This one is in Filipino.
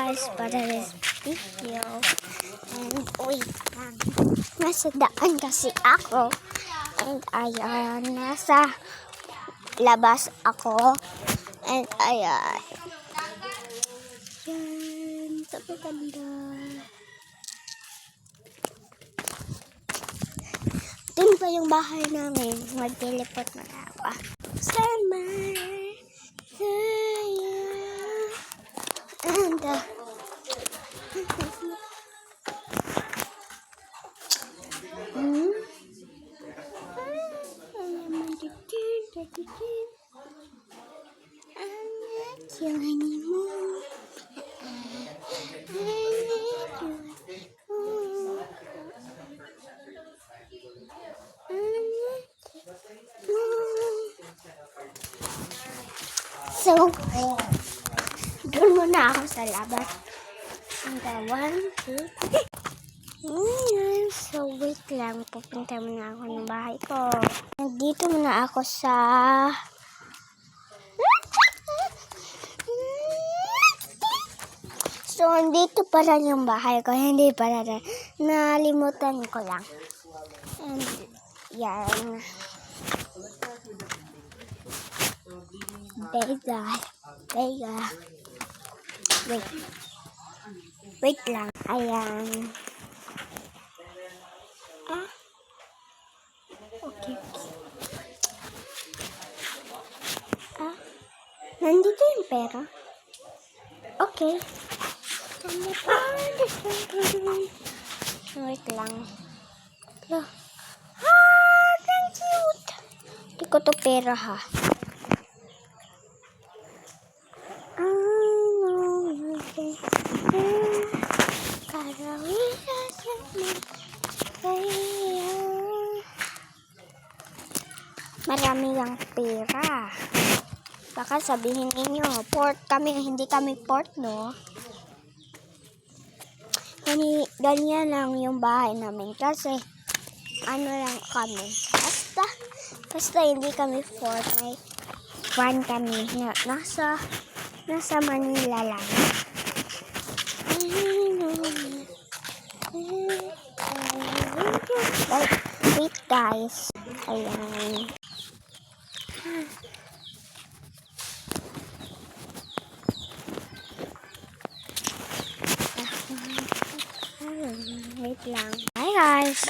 guys para this video. And wait lang. Nasa daan kasi ako. And ayan, nasa labas ako. And ayan. Yan. Sabi ganda. Dun pa yung bahay namin. Mag-teleport na ako. Sama. And your honeymoon. So, doon muna ako sa labas. And 1, 2, 3. So, wait lang. Pupunta muna ako ng bahay ko. Nandito muna ako sa... So, dito pa rin yung bahay ko. Hindi pa rin. Nalimutan ko lang. And, yan. Bega. Wait lang. Ayan. Okay. Nandito yung pera. Okay. Wait lang. Ang cute. Hindi ko to pera ha. Marami yung pera. Baka sabihin ninyo, port kami, hindi kami port, no? Ganyan lang yung bahay namin kasi ano lang kami. Basta hindi kami port. May van kami na nasa Manila lang. Wait guys. Ayan. Wait lang. Hi guys.